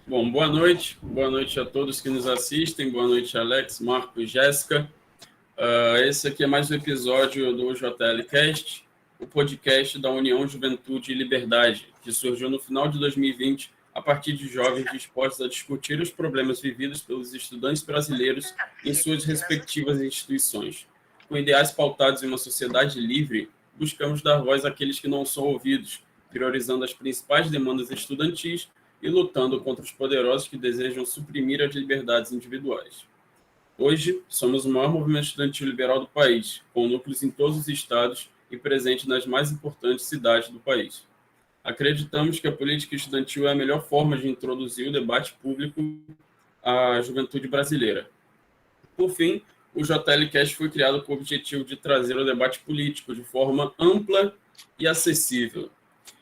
Bom, boa noite a todos que nos assistem, boa noite Alex, Marcos, Jéssica. Esse aqui é mais um episódio do JLCast, o podcast da União Juventude e Liberdade, que surgiu no final de 2020 a partir de jovens dispostos a discutir os problemas vividos pelos estudantes brasileiros em suas respectivas instituições. Com ideais pautados em uma sociedade livre, buscamos dar voz àqueles que não são ouvidos, priorizando as principais demandas estudantis e lutando contra os poderosos que desejam suprimir as liberdades individuais. Hoje, somos o maior movimento estudantil liberal do país, com núcleos em todos os estados e presente nas mais importantes cidades do país. Acreditamos que a política estudantil é a melhor forma de introduzir o debate público à juventude brasileira. Por fim, o JLCast foi criado com o objetivo de trazer o debate político de forma ampla e acessível.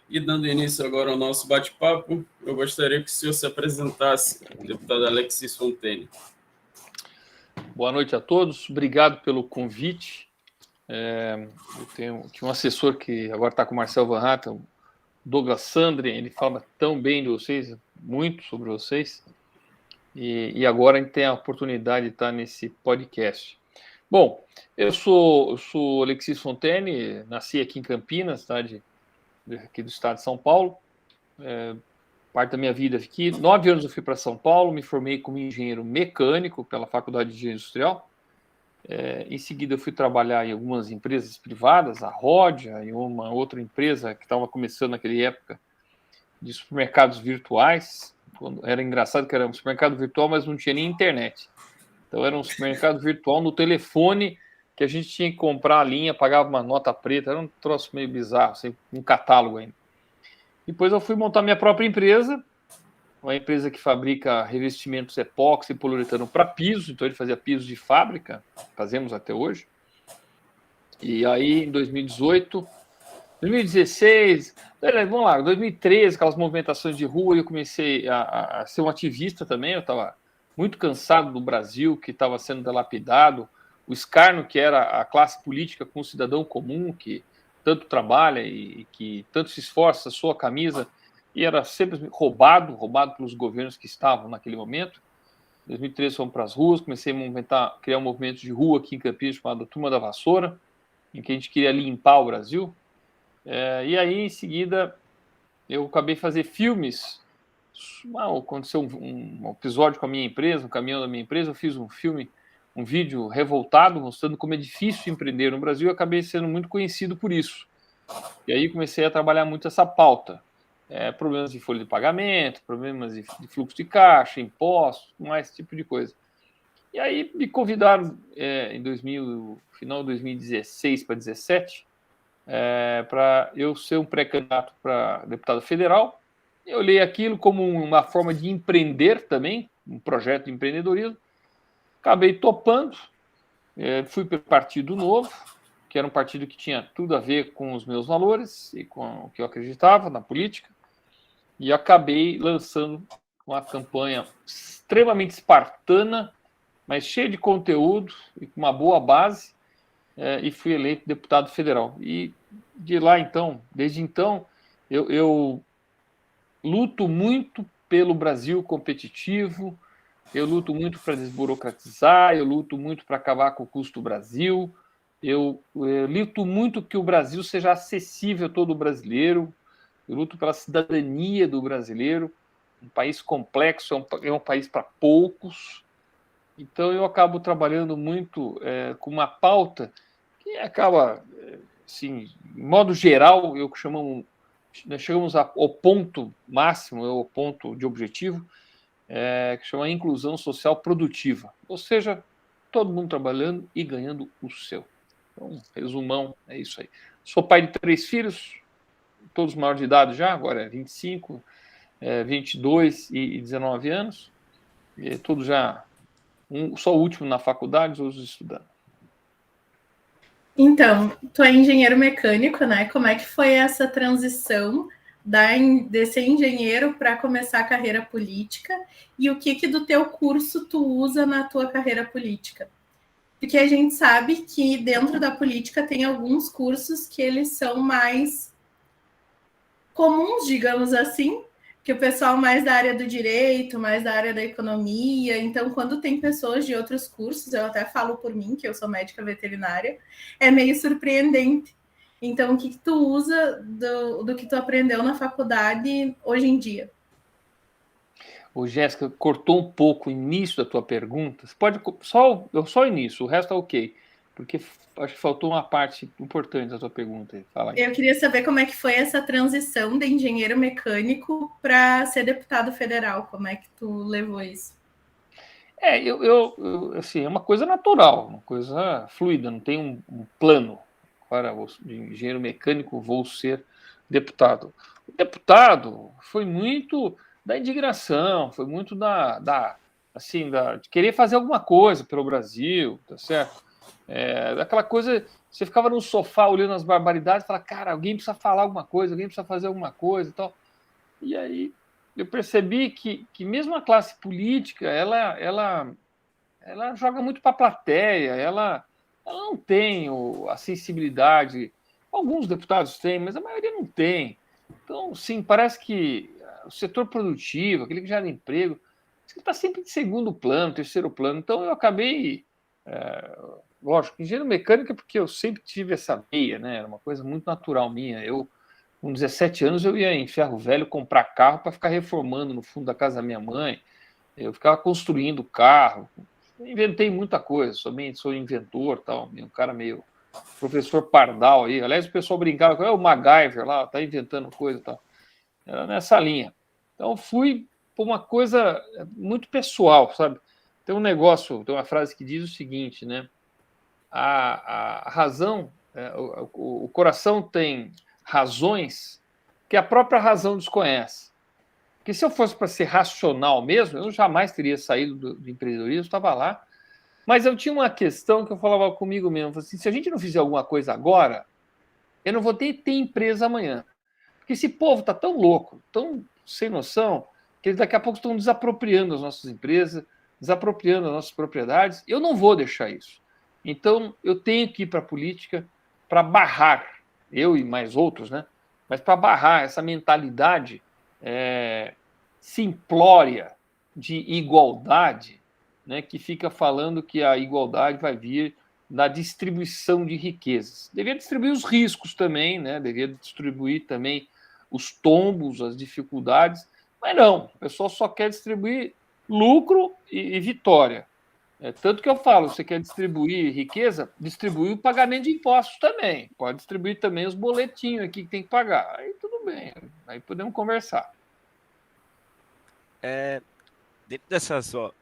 E dando início agora ao nosso bate-papo, eu gostaria que o senhor se apresentasse, deputado Alexis Fontaine. Boa noite a todos, obrigado pelo convite. Eu tenho um assessor que agora está com o Marcel Van Hatten, Douglas Sandri, ele fala tão bem de vocês, muito sobre vocês, e agora a gente tem a oportunidade de estar nesse podcast. Bom, eu sou Alexis Fontaine, nasci aqui em Campinas, cidade aqui do estado de São Paulo, parte da minha vida aqui. 9 anos eu fui para São Paulo, me formei como engenheiro mecânico pela Faculdade de Engenharia Industrial. Em seguida eu fui trabalhar em algumas empresas privadas, a Rodia, e uma outra empresa que estava começando naquela época de supermercados virtuais. Era engraçado que era um supermercado virtual, mas não tinha nem internet. Então era um supermercado virtual no telefone que a gente tinha que comprar a linha, pagava uma nota preta, era um troço meio bizarro, assim, um catálogo ainda. Depois eu fui montar minha própria empresa, uma empresa que fabrica revestimentos epóxi e poliuretano para pisos, então ele fazia pisos de fábrica, fazemos até hoje. E aí em 2018, 2016, vamos lá, 2013, aquelas movimentações de rua, eu comecei a ser um ativista também, eu estava muito cansado do Brasil, que estava sendo dilapidado, o escárnio que era a classe política com o cidadão comum, que tanto trabalha e que tanto se esforça, sua camisa, e era sempre roubado pelos governos que estavam naquele momento. Em 2013 fomos para as ruas, comecei a criar um movimento de rua aqui em Campinas chamado Turma da Vassoura, em que a gente queria limpar o Brasil. E aí, em seguida, eu acabei de fazer filmes. Aconteceu um episódio com a minha empresa, um caminhão da minha empresa, eu fiz um vídeo revoltado, mostrando como é difícil empreender no Brasil, e acabei sendo muito conhecido por isso. E aí comecei a trabalhar muito essa pauta. Problemas de folha de pagamento, problemas de fluxo de caixa, impostos, mais esse tipo de coisa. E aí me convidaram final de 2016 para 2017, para eu ser um pré-candidato para deputado federal. Eu olhei aquilo como uma forma de empreender também, um projeto de empreendedorismo. Acabei topando, fui para o Partido Novo, que era um partido que tinha tudo a ver com os meus valores e com o que eu acreditava na política, e acabei lançando uma campanha extremamente espartana, mas cheia de conteúdo e com uma boa base, e fui eleito deputado federal. E de lá, então, desde então, eu luto muito pelo Brasil competitivo, eu luto muito para desburocratizar, eu luto muito para acabar com o custo do Brasil, eu luto muito que o Brasil seja acessível a todo brasileiro, eu luto pela cidadania do brasileiro. Um país complexo é um país para poucos, então eu acabo trabalhando muito com uma pauta que acaba, assim, de modo geral, nós chegamos ao ponto máximo, ao ponto de objetivo, que chama a inclusão social produtiva, ou seja, todo mundo trabalhando e ganhando o seu. Então, resumão, é isso aí. Sou pai de 3 filhos, todos maiores de idade já, agora 25, 22 e 19 anos, e todos já, só o último na faculdade, outros estudando. Então, tu é engenheiro mecânico, né? Como é que foi essa transição de ser engenheiro para começar a carreira política, e o que do teu curso tu usa na tua carreira política? Porque a gente sabe que dentro da política tem alguns cursos que eles são mais comuns, digamos assim, que o pessoal mais da área do direito, mais da área da economia, então quando tem pessoas de outros cursos, eu até falo por mim, que eu sou médica veterinária, é meio surpreendente. Então, o que tu usa do que tu aprendeu na faculdade hoje em dia? Ô, Jéssica, cortou um pouco o início da tua pergunta. Você pode só o início, o resto é ok. Porque acho que faltou uma parte importante da tua pergunta. Fala aí. Eu queria saber como é que foi essa transição de engenheiro mecânico para ser deputado federal. Como é que tu levou isso? Assim, é uma coisa natural, uma coisa fluida, não tem um plano. Agora, de engenheiro mecânico, vou ser deputado. O deputado foi muito da indignação, foi muito de querer fazer alguma coisa pelo Brasil, tá certo? Daquela coisa, você ficava no sofá olhando as barbaridades e falava, cara, alguém precisa falar alguma coisa, alguém precisa fazer alguma coisa e tal. E aí eu percebi que mesmo a classe política, ela joga muito para a plateia, ela não tem a sensibilidade. Alguns deputados têm, mas a maioria não tem. Então, sim, parece que o setor produtivo, aquele que gera emprego, está sempre de segundo plano, terceiro plano. Então, eu acabei. Lógico, engenheiro mecânico é porque eu sempre tive essa veia, né? Era uma coisa muito natural minha. Eu, com 17 anos, eu ia em ferro velho comprar carro para ficar reformando no fundo da casa da minha mãe. Eu ficava construindo carro. Inventei muita coisa, somente sou inventor, tal, um cara meio professor Pardal aí. Aliás, o pessoal brincava com o MacGyver lá, tá inventando coisa, tal. Era nessa linha. Então fui por uma coisa muito pessoal, sabe? Tem um negócio, tem uma frase que diz o seguinte, né? A razão, o coração tem razões que a própria razão desconhece. Porque se eu fosse para ser racional mesmo, eu jamais teria saído do empreendedorismo, estava lá. Mas eu tinha uma questão que eu falava comigo mesmo, assim, se a gente não fizer alguma coisa agora, eu não vou ter empresa amanhã. Porque esse povo está tão louco, tão sem noção, que eles daqui a pouco estão desapropriando as nossas empresas, desapropriando as nossas propriedades. Eu não vou deixar isso. Então, eu tenho que ir para a política para barrar, eu e mais outros, né? Mas para barrar essa mentalidade simplória de igualdade, né, que fica falando que a igualdade vai vir da distribuição de riquezas. Devia distribuir os riscos também, né? Devia distribuir também os tombos, as dificuldades, mas não, o pessoal só quer distribuir lucro e vitória. Tanto que eu falo, você quer distribuir riqueza, distribui o pagamento de impostos também. Pode distribuir também os boletinhos aqui que tem que pagar. Aí tudo bem, aí podemos conversar. Dentro dessa sua,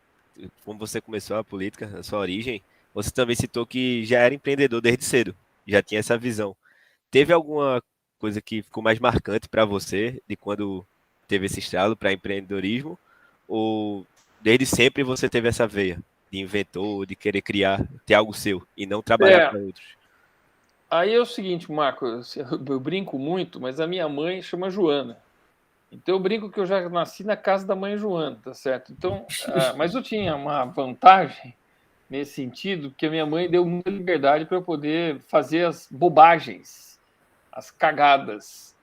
como você começou a política, a sua origem, você também citou que já era empreendedor desde cedo, já tinha essa visão. Teve alguma coisa que ficou mais marcante para você de quando teve esse estralo para empreendedorismo? Ou desde sempre você teve essa veia de inventor, de querer criar, ter algo seu e não trabalhar para outros? Aí é o seguinte, Marco, eu brinco muito, mas a minha mãe chama Joana. Então eu brinco que eu já nasci na casa da mãe Joana, tá certo? Então, mas eu tinha uma vantagem nesse sentido, porque a minha mãe deu muita liberdade para eu poder fazer as bobagens, as cagadas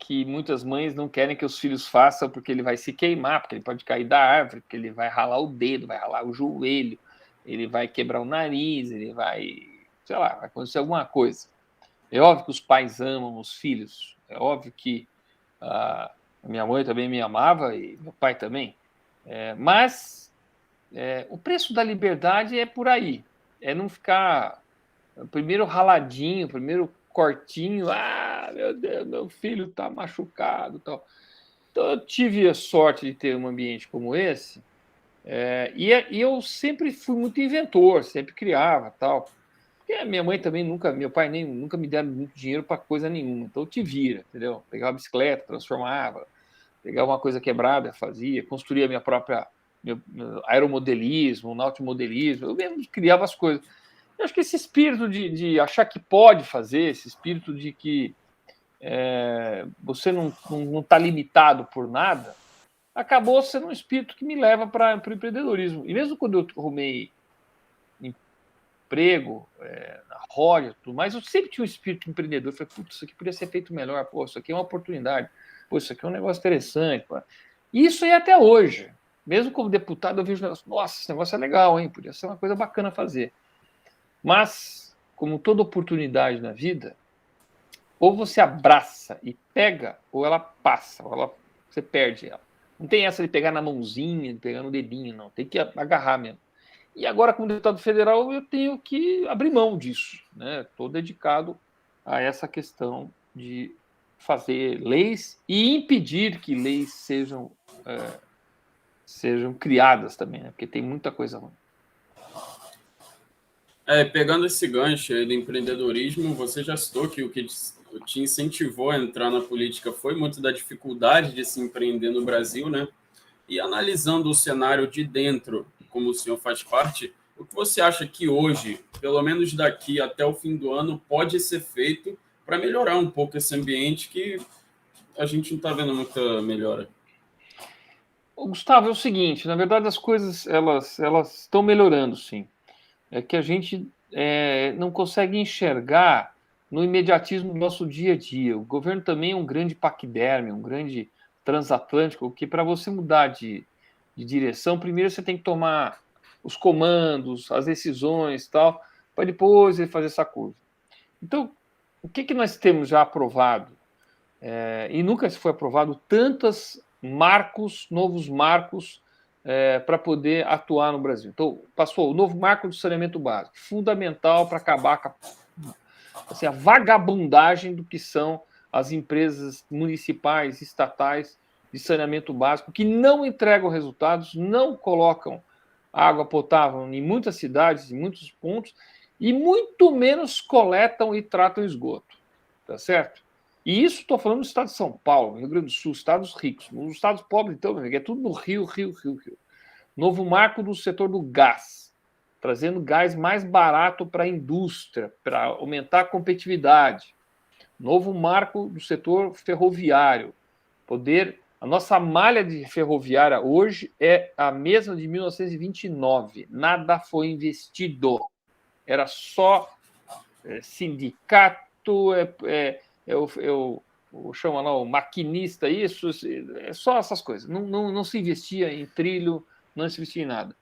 que muitas mães não querem que os filhos façam, porque ele vai se queimar, porque ele pode cair da árvore, porque ele vai ralar o dedo, vai ralar o joelho, ele vai quebrar o nariz, ele vai, sei lá, vai acontecer alguma coisa. É óbvio que os pais amam os filhos, é óbvio que a minha mãe também me amava e meu pai também, mas o preço da liberdade é por aí, é não ficar primeiro raladinho, primeiro cortinho, meu Deus, meu filho está machucado, tal. Então eu tive a sorte de ter um ambiente como esse, e eu sempre fui muito inventor, sempre criava, tal. Porque a minha mãe também meu pai nunca me deram muito dinheiro para coisa nenhuma, então eu te vira, entendeu? Pegava a bicicleta, transformava, pegava uma coisa quebrada, fazia, construía minha própria meu aeromodelismo, nautimodelismo, eu mesmo criava as coisas. Eu acho que esse espírito de achar que pode fazer, esse espírito de que você não está limitado por nada, acabou sendo um espírito que me leva para o empreendedorismo. E mesmo quando eu arrumei emprego na Roger, tudo mais, eu sempre tinha um espírito empreendedor. Eu falei, putz, isso aqui podia ser feito melhor, pô, isso aqui é uma oportunidade, pô, isso aqui é um negócio interessante. Pô. E isso é até hoje. Mesmo como deputado, eu vejo, nossa, esse negócio é legal, hein? Podia ser uma coisa bacana fazer. Mas, como toda oportunidade na vida, ou você abraça e pega, ou ela passa, você perde ela. Não tem essa de pegar na mãozinha, de pegar no dedinho, não. Tem que agarrar mesmo. E agora, como deputado federal, eu tenho que abrir mão disso. Estou dedicado a essa questão de fazer leis e impedir que leis sejam criadas também, né? Porque tem muita coisa ruim. Pegando esse gancho aí do empreendedorismo, você já citou que o que te incentivou a entrar na política foi muito da dificuldade de se empreender no Brasil, né? E analisando o cenário de dentro, como o senhor faz parte, o que você acha que hoje, pelo menos daqui até o fim do ano, pode ser feito para melhorar um pouco esse ambiente que a gente não está vendo muita melhora? Gustavo, é o seguinte, na verdade as coisas elas estão melhorando, sim. É que a gente não consegue enxergar no imediatismo do nosso dia a dia. O governo também é um grande paquiderme, um grande transatlântico, que para você mudar de direção, primeiro você tem que tomar os comandos, as decisões e tal, para depois ele fazer essa curva. Então, o que nós temos já aprovado? E nunca se foi aprovado tantos novos marcos para poder atuar no Brasil. Então, passou o novo marco do saneamento básico, fundamental para acabar com a vagabundagem do que são as empresas municipais, estatais de saneamento básico, que não entregam resultados, não colocam água potável em muitas cidades, em muitos pontos, e muito menos coletam e tratam esgoto. Tá certo? E isso estou falando do estado de São Paulo, Rio Grande do Sul, estados ricos. Nos estados pobres, então, é tudo no Rio. Novo marco do setor do gás, trazendo gás mais barato para a indústria, para aumentar a competitividade. Novo marco do setor ferroviário. A nossa malha de ferroviária hoje é a mesma de 1929. Nada foi investido. Era só sindicato, chama lá o maquinista, isso, é só essas coisas. Não se investia em trilho, não se investia em nada.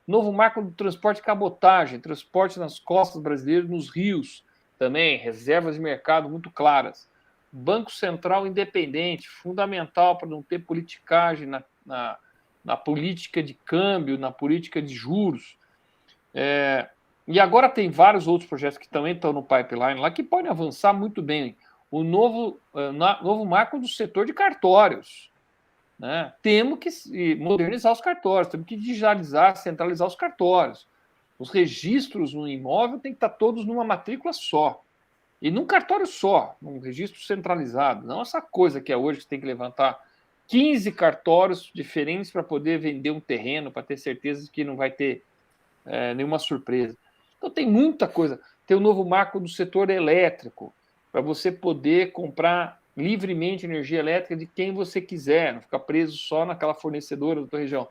Novo marco do transporte e cabotagem, transporte nas costas brasileiras, nos rios também, reservas de mercado muito claras. Banco Central independente, fundamental para não ter politicagem na política de câmbio, na política de juros. E agora tem vários outros projetos que também estão no pipeline lá que podem avançar muito bem. O novo marco do setor de cartórios. Né? Temos que modernizar os cartórios, temos que digitalizar, centralizar os cartórios. Os registros no imóvel têm que estar todos numa matrícula só. E num cartório só, num registro centralizado. Não essa coisa que é hoje, que você tem que levantar 15 cartórios diferentes para poder vender um terreno, para ter certeza de que não vai ter nenhuma surpresa. Então tem muita coisa. Tem o novo marco do setor elétrico, para você poder comprar livremente energia elétrica de quem você quiser, não ficar preso só naquela fornecedora da tua região.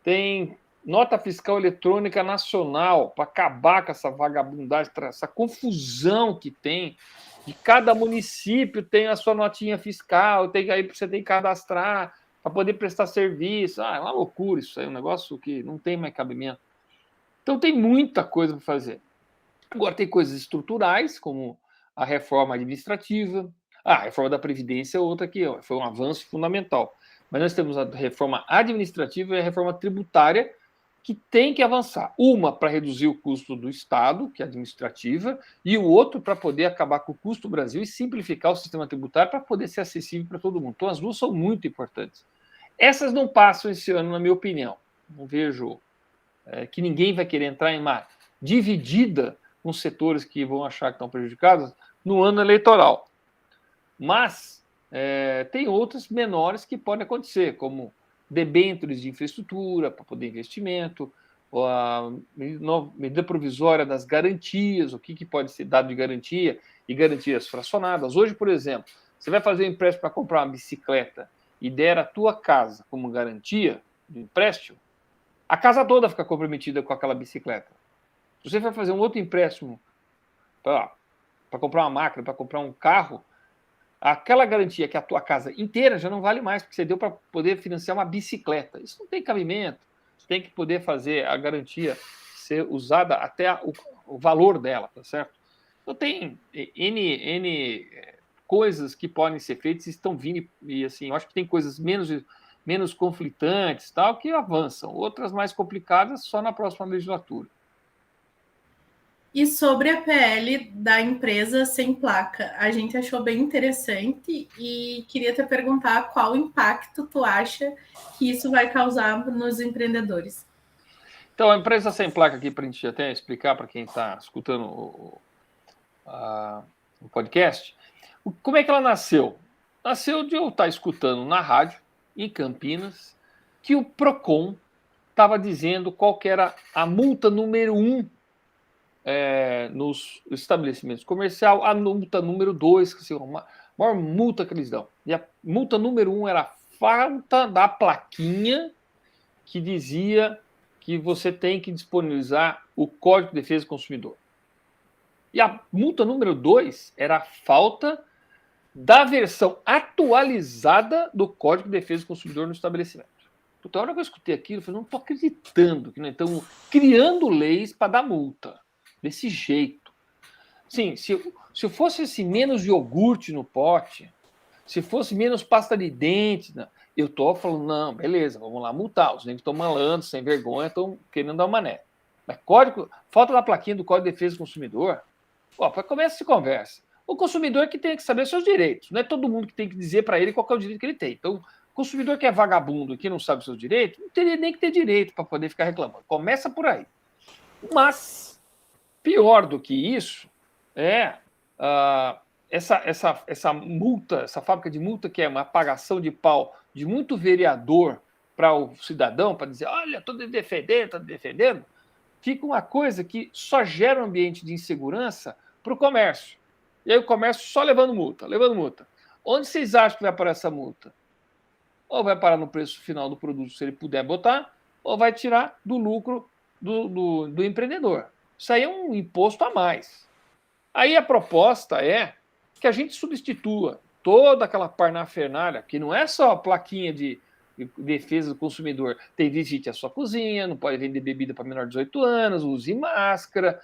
Tem nota fiscal eletrônica nacional para acabar com essa vagabundagem, essa confusão que tem. De cada município tem a sua notinha fiscal, aí você tem que cadastrar para poder prestar serviço. É uma loucura isso aí, um negócio que não tem mais cabimento. Então tem muita coisa para fazer. Agora tem coisas estruturais, como a reforma administrativa. A reforma da Previdência é outra que foi um avanço fundamental. Mas nós temos a reforma administrativa e a reforma tributária, que tem que avançar. Uma para reduzir o custo do Estado, que é administrativa, e o outro para poder acabar com o custo do Brasil e simplificar o sistema tributário para poder ser acessível para todo mundo. Então as duas são muito importantes. Essas não passam esse ano, na minha opinião. Não vejo que ninguém vai querer entrar em uma dividida com setores que vão achar que estão prejudicados no ano eleitoral. Mas tem outras menores que podem acontecer, como debêntures de infraestrutura para poder investimento, ou a medida provisória das garantias, o que pode ser dado de garantia e garantias fracionadas. Hoje, por exemplo, você vai fazer um empréstimo para comprar uma bicicleta e der a tua casa como garantia do empréstimo, a casa toda fica comprometida com aquela bicicleta. Se você vai fazer um outro empréstimo para comprar uma máquina, para comprar um carro, aquela garantia que a tua casa inteira já não vale mais, porque você deu para poder financiar uma bicicleta. Isso não tem cabimento. Você tem que poder fazer a garantia ser usada até o valor dela, tá certo? Então tem N coisas que podem ser feitas e estão vindo, e assim, eu acho que tem coisas menos conflitantes, tal, que avançam. Outras mais complicadas só na próxima legislatura. E sobre a PL da empresa sem placa, a gente achou bem interessante e queria te perguntar qual impacto tu acha que isso vai causar nos empreendedores. Então, a empresa sem placa aqui, para a gente até explicar para quem está escutando o podcast, como é que ela nasceu? Nasceu de eu estar escutando na rádio, em Campinas, que o PROCON estava dizendo qual que era a multa número 1 nos estabelecimentos comerciais, a multa número 2, que assim, a maior multa que eles dão. E a multa número 1 era a falta da plaquinha que dizia que você tem que disponibilizar o Código de Defesa do Consumidor. E a multa número 2 era a falta da versão atualizada do Código de Defesa do Consumidor no estabelecimento. Então, a hora que eu escutei aquilo, eu falei, não estou acreditando que nós estamos criando leis para dar multa. Desse jeito. Sim, se fosse assim, menos iogurte no pote, se fosse menos pasta de dente, eu estou falando, não, beleza, vamos lá multar. Os negros estão malandros, sem vergonha, estão querendo dar uma mané. Mas falta da plaquinha do Código de Defesa do Consumidor, começa essa conversa. O consumidor que tem que saber seus direitos. Não é todo mundo que tem que dizer para ele qual é o direito que ele tem. Então, o consumidor que é vagabundo e que não sabe seus direitos, não teria nem que ter direito para poder ficar reclamando. Começa por aí. Mas pior do que isso é essa multa, essa fábrica de multa, que é uma apagação de pau de muito vereador para o cidadão, para dizer, olha, estou defendendo, fica uma coisa que só gera um ambiente de insegurança para o comércio. E aí o comércio só levando multa. Onde vocês acham que vai parar essa multa? Ou vai parar no preço final do produto, se ele puder botar, ou vai tirar do lucro do empreendedor. Isso aí é um imposto a mais. Aí a proposta é que a gente substitua toda aquela parnafernália, que não é só a plaquinha de defesa do consumidor, tem visite à sua cozinha, não pode vender bebida para menor de 18 anos, use máscara,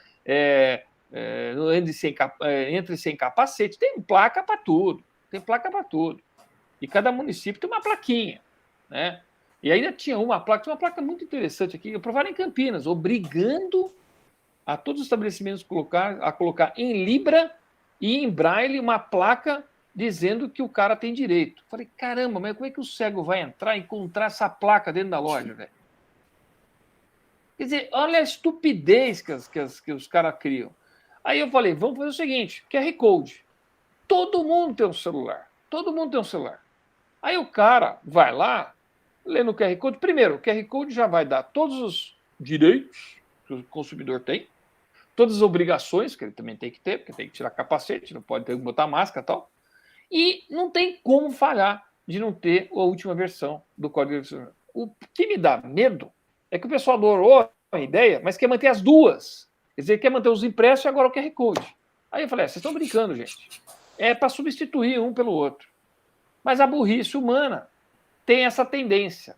entre sem capacete, tem placa para tudo. E cada município tem uma plaquinha, né? E ainda tinha uma placa muito interessante aqui, aprovaram em Campinas, obrigando a todos os estabelecimentos a colocar em Libra e em Braille uma placa dizendo que o cara tem direito. Falei, caramba, mas como é que o cego vai entrar e encontrar essa placa dentro da loja, velho? Quer dizer, olha a estupidez que os caras criam. Aí eu falei, vamos fazer o seguinte, QR Code. Todo mundo tem um celular. Aí o cara vai lá, lê no QR Code. Primeiro, o QR Code já vai dar todos os direitos que o consumidor tem, todas as obrigações que ele também tem que ter, porque tem que tirar capacete, não pode ter que botar máscara e tal. E não tem como falhar de não ter a última versão do Código de Defesa. O que me dá medo é que o pessoal adorou a ideia, mas quer manter as duas. Quer dizer, quer manter os impressos e agora o QR Code. Aí eu falei, vocês estão brincando, gente. É para substituir um pelo outro. Mas a burrice humana tem essa tendência.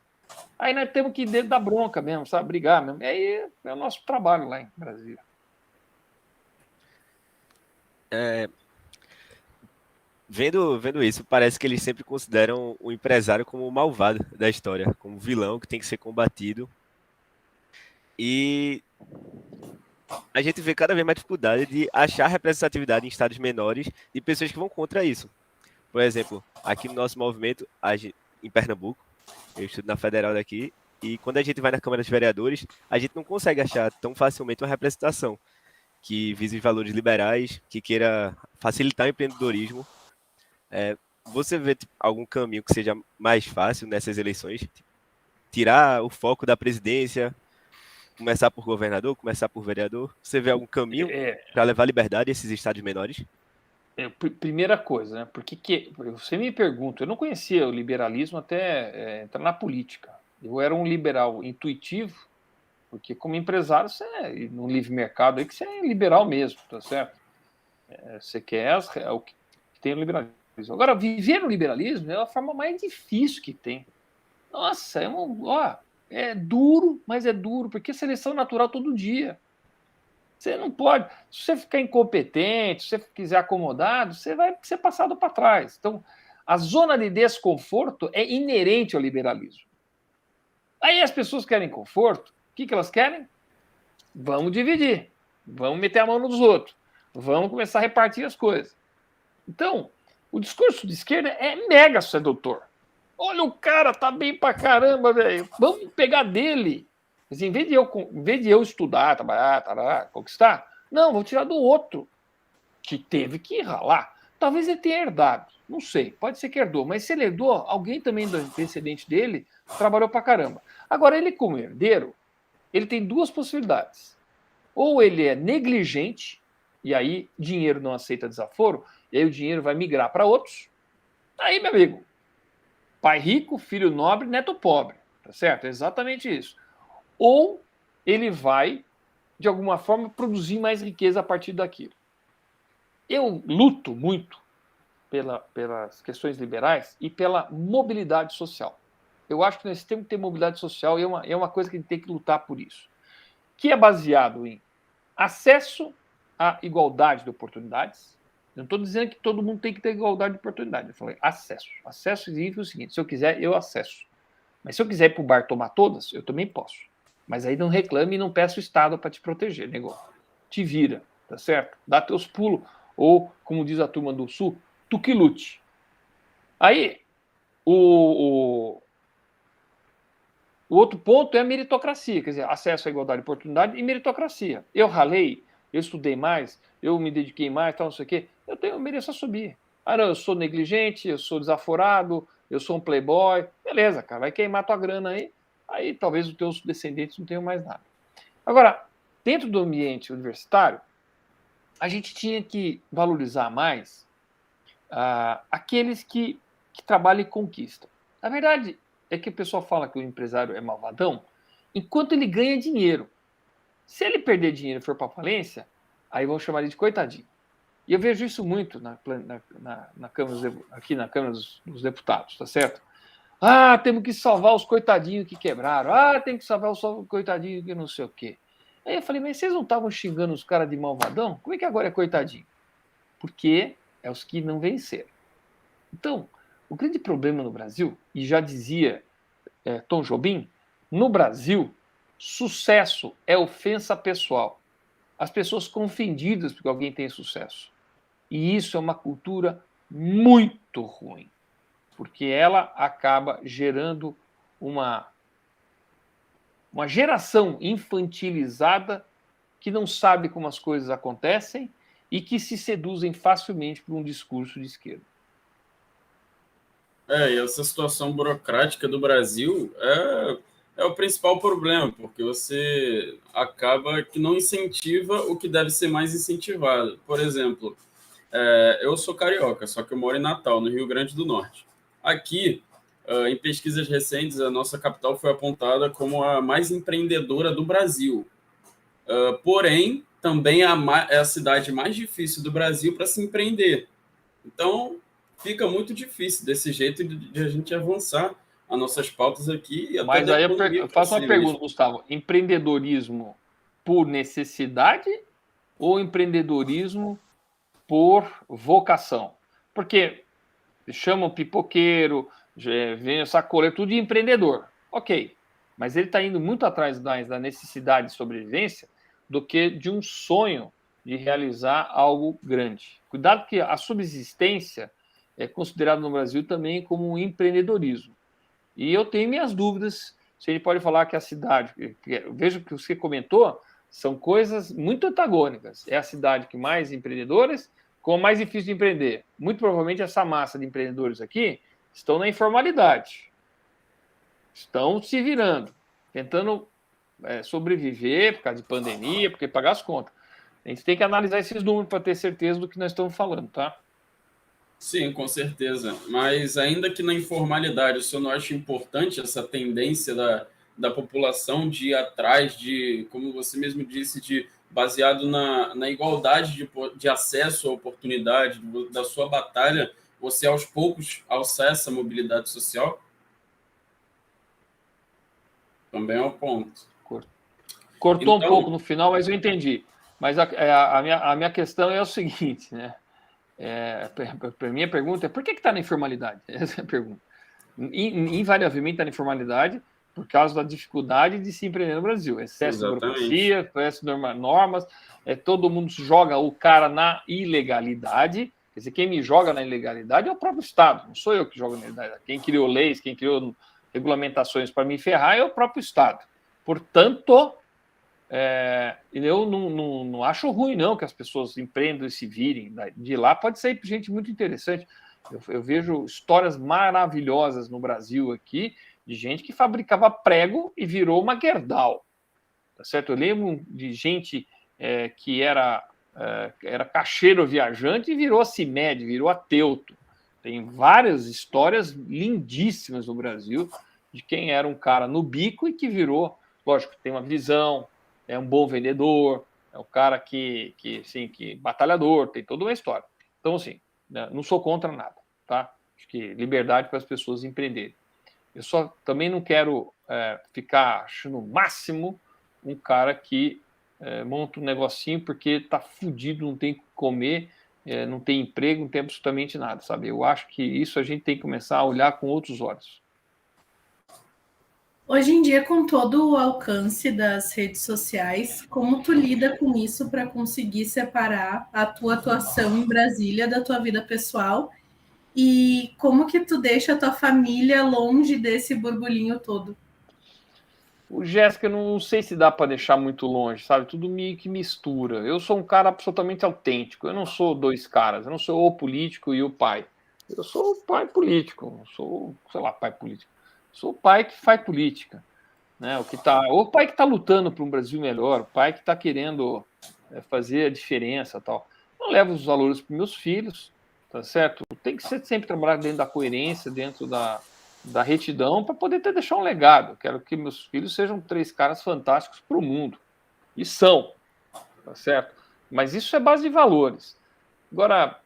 Aí nós temos que ir dar bronca mesmo, sabe? Brigar mesmo. Aí é o nosso trabalho lá em Brasília. Vendo isso, parece que eles sempre consideram o empresário como o malvado da história, como vilão que tem que ser combatido. E a gente vê cada vez mais dificuldade de achar representatividade em estados menores de pessoas que vão contra isso. Por exemplo, aqui no nosso movimento, em Pernambuco, eu estudo na Federal daqui, e quando a gente vai na Câmara dos Vereadores, a gente não consegue achar tão facilmente uma representação que vise os valores liberais, que queira facilitar o empreendedorismo. Você vê algum caminho que seja mais fácil nessas eleições? Tirar o foco da presidência, começar por governador, começar por vereador? Você vê algum caminho para levar liberdade a esses estados menores? Primeira coisa, né? Porque você me pergunta, eu não conhecia o liberalismo até entrar na política. Eu era um liberal intuitivo, porque como empresário, você no livre mercado aí que você é liberal mesmo, tá certo? Você quer o que tem o liberalismo. Agora, viver no liberalismo é a forma mais difícil que tem. Nossa, é duro, mas é duro, porque seleção natural todo dia. Você não pode. Se você ficar incompetente, se você quiser acomodado, você vai ser passado para trás. Então, a zona de desconforto é inerente ao liberalismo. Aí as pessoas querem conforto. O que elas querem? Vamos dividir. Vamos meter a mão nos outros. Vamos começar a repartir as coisas. Então, o discurso de esquerda é mega sedutor. Olha, o cara tá bem pra caramba, velho. Vamos pegar dele. Assim, em vez de eu estudar, trabalhar, conquistar, não, vou tirar do outro, que teve que ralar. Talvez ele tenha herdado, não sei, pode ser que herdou, mas se ele herdou, alguém também do descendente dele trabalhou pra caramba. Agora, ele como herdeiro, ele tem duas possibilidades. Ou ele é negligente, e aí dinheiro não aceita desaforo, e aí o dinheiro vai migrar para outros. Aí, meu amigo, pai rico, filho nobre, neto pobre, tá certo? É exatamente isso. Ou ele vai, de alguma forma, produzir mais riqueza a partir daquilo. Eu luto muito pelas questões liberais e pela mobilidade social. Eu acho que nós temos que ter mobilidade social e é uma coisa que a gente tem que lutar por isso. Que é baseado em acesso à igualdade de oportunidades. Eu não estou dizendo que todo mundo tem que ter igualdade de oportunidade. Eu falei acesso. Acesso significa o seguinte: se eu quiser, eu acesso. Mas se eu quiser ir para o bar tomar todas, eu também posso. Mas aí não reclame e não peça o Estado para te proteger, negócio. Te vira, tá certo? Dá teus pulos. Ou, como diz a turma do Sul, tu que lute. Aí, o outro ponto é a meritocracia, quer dizer, acesso à igualdade de oportunidade e meritocracia. Eu ralei, eu estudei mais, eu me dediquei mais, tal, não sei o quê. Eu mereço subir. Ah, não, eu sou negligente, eu sou desaforado, eu sou um playboy. Beleza, cara, vai queimar tua grana aí talvez os teus descendentes não tenham mais nada. Agora, dentro do ambiente universitário, a gente tinha que valorizar mais aqueles que trabalham e conquistam. Na verdade, é que o pessoal fala que o empresário é malvadão enquanto ele ganha dinheiro. Se ele perder dinheiro e for para a falência, aí vão chamar ele de coitadinho. E eu vejo isso muito na Câmara, aqui na Câmara dos Deputados, tá certo? Ah, temos que salvar os coitadinhos que quebraram. Ah, tem que salvar os coitadinhos que não sei o quê. Aí eu falei, mas vocês não estavam xingando os caras de malvadão? Como é que agora é coitadinho? Porque é os que não venceram. Então, o grande problema no Brasil, e já dizia Tom Jobim, no Brasil, sucesso é ofensa pessoal. As pessoas ficam ofendidas porque alguém tem sucesso. E isso é uma cultura muito ruim, porque ela acaba gerando uma geração infantilizada que não sabe como as coisas acontecem e que se seduzem facilmente por um discurso de esquerda. E essa situação burocrática do Brasil é o principal problema, porque você acaba que não incentiva o que deve ser mais incentivado. Por exemplo, eu sou carioca, só que eu moro em Natal, no Rio Grande do Norte. Aqui, em pesquisas recentes, a nossa capital foi apontada como a mais empreendedora do Brasil. Porém, também é a cidade mais difícil do Brasil para se empreender. Então, fica muito difícil desse jeito de a gente avançar as nossas pautas aqui. Mas aí eu faço uma pergunta, Gustavo. Empreendedorismo por necessidade ou empreendedorismo por vocação? Porque chamam pipoqueiro, vem sacoleiro, tudo de empreendedor. Ok, mas ele está indo muito atrás da necessidade de sobrevivência do que de um sonho de realizar algo grande. Cuidado que a subsistência é considerada no Brasil também como um empreendedorismo. E eu tenho minhas dúvidas se ele pode falar que a cidade... Veja que você comentou, são coisas muito antagônicas. É a cidade que mais empreendedoras, com mais difícil de empreender. Muito provavelmente essa massa de empreendedores aqui estão na informalidade. Estão se virando, tentando sobreviver por causa de pandemia, porque pagar as contas. A gente tem que analisar esses números para ter certeza do que nós estamos falando, tá? Sim, com certeza. Mas ainda que na informalidade, o senhor não acha importante essa tendência da população de ir atrás de, como você mesmo disse, baseado na igualdade de acesso à oportunidade, da sua batalha você aos poucos acessa a mobilidade social? Também é um ponto. Cortou Então, um pouco no final, mas eu entendi. Mas a minha questão é o seguinte, né? A minha pergunta é por que está na informalidade? Essa é a pergunta. Invariavelmente está na informalidade por causa da dificuldade de se empreender no Brasil. Excesso de burocracia, excesso de normas, todo mundo joga o cara na ilegalidade. Quer dizer, quem me joga na ilegalidade é o próprio Estado, não sou eu que jogo na ilegalidade. Quem criou leis, quem criou regulamentações para me ferrar é o próprio Estado. Portanto, eu não acho ruim, não, que as pessoas empreendam e se virem. De lá pode sair gente muito interessante. Eu vejo histórias maravilhosas no Brasil aqui, de gente que fabricava prego e virou uma Gerdau. Tá certo? Eu lembro de gente que era caixeiro viajante e virou a CIMED, virou a Teuto. Tem várias histórias lindíssimas no Brasil de quem era um cara no bico e que virou, lógico, tem uma visão, é um bom vendedor, é um cara que batalhador, tem toda uma história. Então, assim, não sou contra nada, tá? Acho que liberdade para as pessoas empreenderem. Eu só também não quero ficar achando o máximo um cara que monta um negocinho porque está fudido, não tem o que comer, não tem emprego, não tem absolutamente nada, sabe? Eu acho que isso a gente tem que começar a olhar com outros olhos. Hoje em dia, com todo o alcance das redes sociais, como tu lida com isso para conseguir separar a tua atuação em Brasília da tua vida pessoal? E como que tu deixa a tua família longe desse burburinho todo? O Jéssica, não sei se dá para deixar muito longe, sabe? Tudo meio que mistura. Eu sou um cara absolutamente autêntico. Eu não sou dois caras. Eu não sou o político e o pai. Eu sou o pai político. Eu sou, sei lá, pai político. Sou o pai que faz política, né? O pai que está lutando por um Brasil melhor, o pai que está querendo fazer a diferença, tal. Eu levo os valores para meus filhos, tá certo? Tem que sempre trabalhar dentro da coerência, dentro da retidão, para poder deixar um legado. Eu quero que meus filhos sejam 3 caras fantásticos para o mundo. E são, tá certo? Mas isso é base de valores. Agora,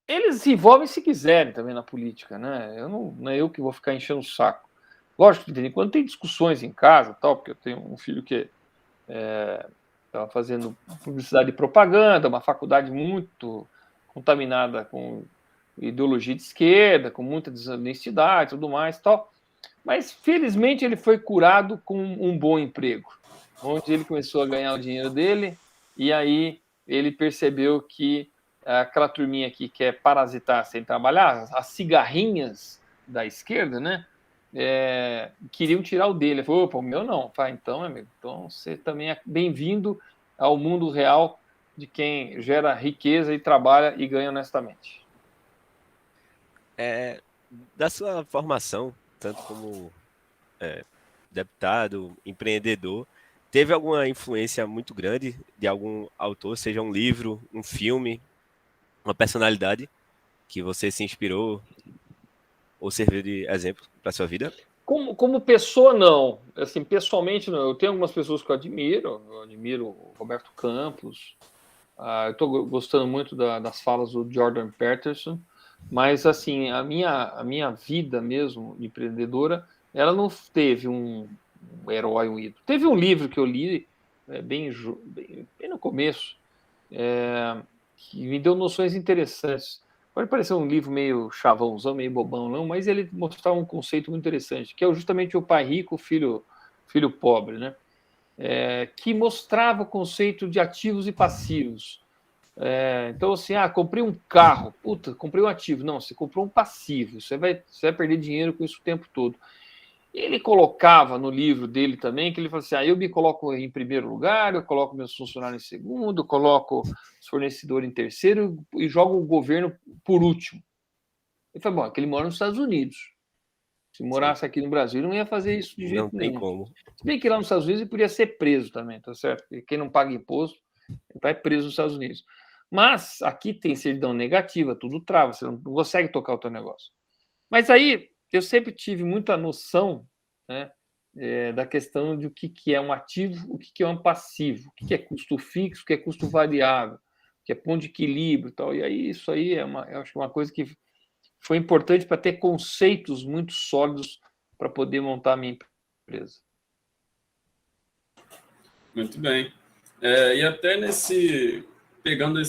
eles se envolvem se quiserem também na política, né? Não é eu que vou ficar enchendo o saco. Lógico que quando tem discussões em casa, tal, porque eu tenho um filho que estava fazendo publicidade e propaganda, uma faculdade muito contaminada com ideologia de esquerda, com muita desonestidade, tudo mais, tal. Mas felizmente ele foi curado com um bom emprego, onde ele começou a ganhar o dinheiro dele e aí ele percebeu que aquela turminha que quer parasitar sem trabalhar, as cigarrinhas da esquerda, né? Queriam tirar o dele. Ele falou, opa, o meu não. Então, meu amigo, então você também é bem-vindo ao mundo real de quem gera riqueza e trabalha e ganha honestamente. Da sua formação, tanto como deputado, empreendedor, teve alguma influência muito grande de algum autor, seja um livro, um filme, uma personalidade que você se inspirou ou serviu de exemplo para sua vida? Como pessoa, não. Assim, pessoalmente, não. Eu tenho algumas pessoas que eu admiro. Eu admiro o Roberto Campos. Eu estou gostando muito das falas do Jordan Peterson. Mas, assim, a minha vida mesmo, empreendedora, ela não teve um herói, um ídolo. Teve um livro que eu li bem no começo, que me deu noções interessantes. Pode parecer um livro meio chavãozão, meio bobão, não, mas ele mostrava um conceito muito interessante, que é justamente o pai rico, filho pobre, né? Que mostrava o conceito de ativos e passivos. Então, assim, comprei um carro, puta, comprei um ativo. Não, você comprou um passivo, você vai perder dinheiro com isso o tempo todo. Ele colocava no livro dele também, que ele falou assim, eu me coloco em primeiro lugar, eu coloco meus funcionários em segundo, eu coloco os fornecedores em terceiro e jogo o governo por último. Ele falou, que ele mora nos Estados Unidos. Se morasse aqui no Brasil, ele não ia fazer isso de jeito nenhum. Não tem como. Se bem que lá nos Estados Unidos ele podia ser preso também, tá certo? Porque quem não paga imposto vai preso nos Estados Unidos. Mas aqui tem certidão negativa, tudo trava, você não consegue tocar o teu negócio. Mas aí eu sempre tive muita noção, né, da questão de o que é um ativo, o que é um passivo, o que é custo fixo, o que é custo variável, o que é ponto de equilíbrio e tal. E aí isso aí eu acho que é uma coisa que foi importante para ter conceitos muito sólidos para poder montar a minha empresa. Muito bem. E até pegando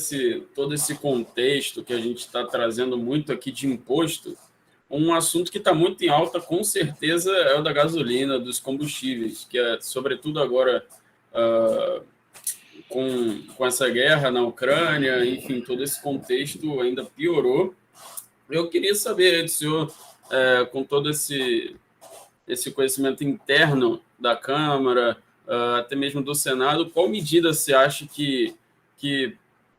todo esse contexto que a gente está trazendo muito aqui de imposto, um assunto que está muito em alta, com certeza, é o da gasolina, dos combustíveis, que é, sobretudo agora, com essa guerra na Ucrânia, enfim, todo esse contexto ainda piorou. Eu queria saber do senhor, com todo esse conhecimento interno da Câmara, até mesmo do Senado, qual medida você acha que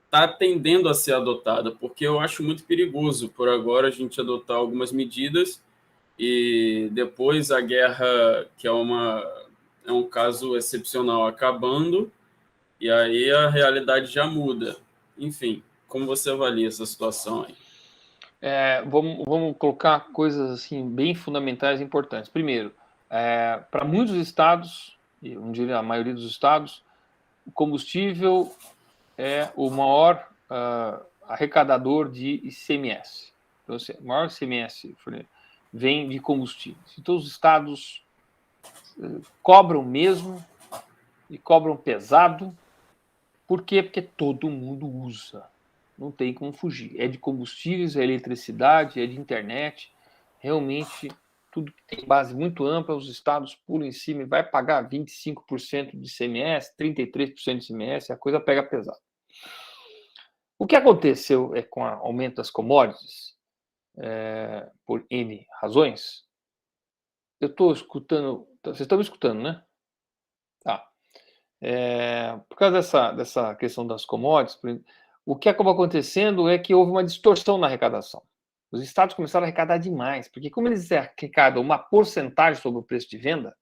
está tendendo a ser adotada? Porque eu acho muito perigoso, por agora, a gente adotar algumas medidas e depois a guerra, que é um caso excepcional, acabando, e aí a realidade já muda. Enfim, como você avalia essa situação aí? Vamos colocar coisas assim bem fundamentais e importantes. Primeiro, para muitos estados, e eu diria a maioria dos estados, o combustível é o maior arrecadador de ICMS. Então, o maior ICMS vem de combustíveis. Então, os estados cobram mesmo e cobram pesado. Por quê? Porque todo mundo usa. Não tem como fugir. É de combustíveis, é eletricidade, é de internet. Realmente, tudo que tem base muito ampla, os estados pulam em cima e vai pagar 25% de ICMS, 33% de ICMS, a coisa pega pesado. O que aconteceu com o aumento das commodities, por N razões, eu estou escutando... Vocês estão me escutando, né? Tá. Por causa dessa questão das commodities, o que acabou acontecendo é que houve uma distorção na arrecadação. Os estados começaram a arrecadar demais, porque como eles arrecadam uma porcentagem sobre o preço de venda,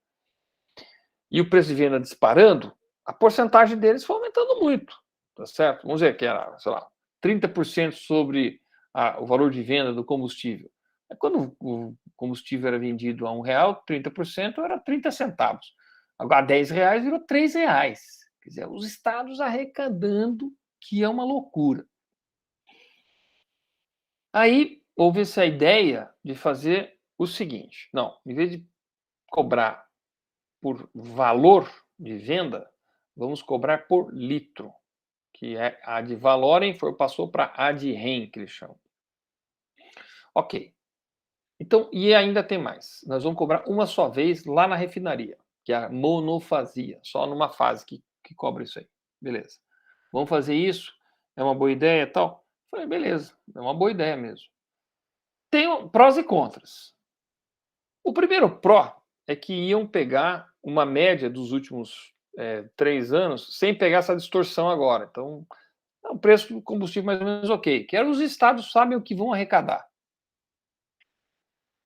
e o preço de venda disparando, a porcentagem deles foi aumentando muito, tá certo? Vamos dizer que era, sei lá, 30% sobre o valor de venda do combustível. Quando o combustível era vendido a R$1, 30% era 30 centavos. Agora, R$10 virou R$3. Quer dizer, os estados arrecadando, que é uma loucura. Aí houve essa ideia de fazer o seguinte: não, em vez de cobrar por valor de venda, vamos cobrar por litro, que é a de valorem, passou para a de rem, que eles chamam. Ok. Então, e ainda tem mais. Nós vamos cobrar uma só vez lá na refinaria, que é a monofasia, só numa fase que cobra isso aí. Beleza. Vamos fazer isso? É uma boa ideia e tal? Falei, beleza, é uma boa ideia mesmo. Tem prós e contras. O primeiro pró é que iam pegar uma média dos últimos 3 anos, sem pegar essa distorção agora. Então, o preço do combustível mais ou menos ok. Que os estados sabem o que vão arrecadar.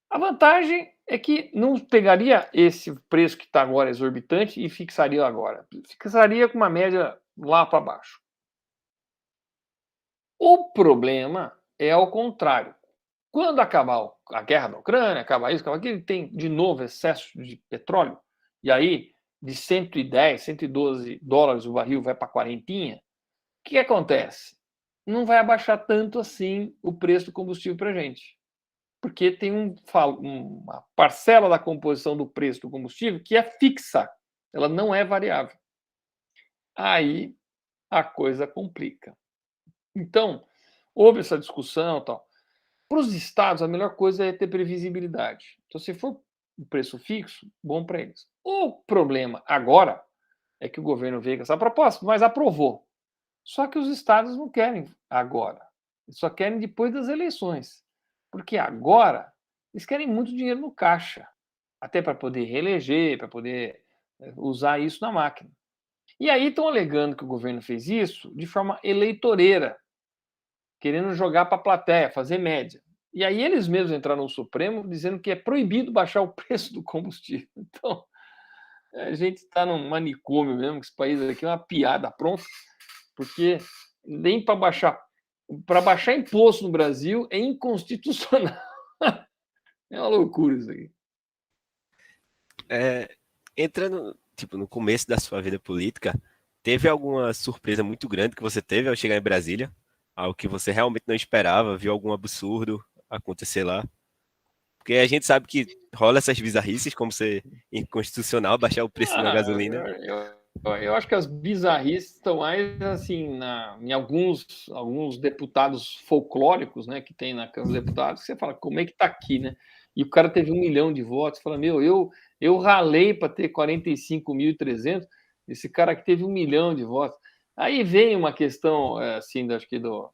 A vantagem é que não pegaria esse preço que está agora exorbitante e fixaria agora. Fixaria com uma média lá para baixo. O problema é ao contrário. Quando acabar a guerra da Ucrânia, acabar isso, acabar aquilo, tem de novo excesso de petróleo, e aí de 110, 112 dólares o barril vai para 40, o que acontece? Não vai abaixar tanto assim o preço do combustível para a gente. Porque tem uma parcela da composição do preço do combustível que é fixa, ela não é variável. Aí a coisa complica. Então, houve essa discussão e tal. Para os estados, a melhor coisa é ter previsibilidade. Então, se for um preço fixo, bom para eles. O problema agora é que o governo veio com essa proposta, mas aprovou. Só que os estados não querem agora. Eles só querem depois das eleições. Porque agora eles querem muito dinheiro no caixa. Até para poder reeleger, para poder usar isso na máquina. E aí estão alegando que o governo fez isso de forma eleitoreira, querendo jogar para a plateia, fazer média. E aí eles mesmos entraram no Supremo dizendo que é proibido baixar o preço do combustível. Então, a gente está num manicômio mesmo, que esse país aqui é uma piada pronta, porque nem para baixar imposto no Brasil é inconstitucional. É uma loucura isso aqui. Entrando no começo da sua vida política, teve alguma surpresa muito grande que você teve ao chegar em Brasília? Algo que você realmente não esperava, viu algum absurdo, acontecer lá. Porque a gente sabe que rola essas bizarrices, como ser inconstitucional, baixar o preço da gasolina. Eu acho que as bizarrices estão mais assim em alguns deputados folclóricos, né, que tem na Câmara dos Deputados, que você fala, como é que tá aqui, né? E o cara teve 1 milhão de votos, fala, eu ralei para ter 45.300, esse cara aqui teve 1 milhão de votos. Aí vem uma questão, assim, acho que do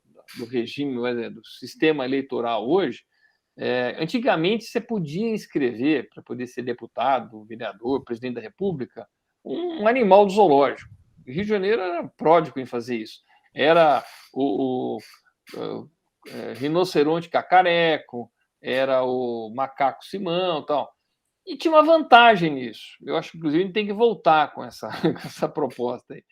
regime, do sistema eleitoral hoje. Antigamente você podia inscrever para poder ser deputado, vereador, presidente da República, um animal do zoológico. O Rio de Janeiro era pródigo em fazer isso. Era o rinoceronte cacareco, era o macaco Simão, tal. E tinha uma vantagem nisso. Eu acho que, inclusive, a gente tem que voltar com essa proposta aí.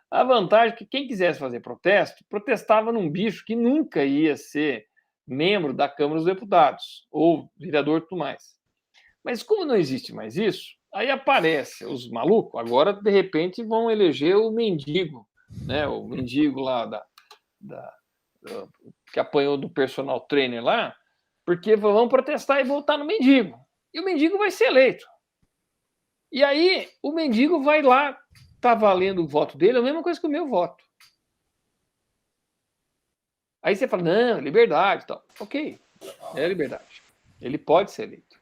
A vantagem é que quem quisesse fazer protesto, protestava num bicho que nunca ia ser membro da Câmara dos Deputados, ou vereador e tudo mais. Mas como não existe mais isso, aí aparece os malucos, agora, de repente, vão eleger o mendigo, né? O mendigo lá que apanhou do personal trainer lá, porque vão protestar e votar no mendigo. E o mendigo vai ser eleito. E aí, o mendigo vai lá, tá valendo o voto dele, é a mesma coisa que o meu voto. Aí você fala, não, liberdade e tal. Ok, é liberdade. Ele pode ser eleito.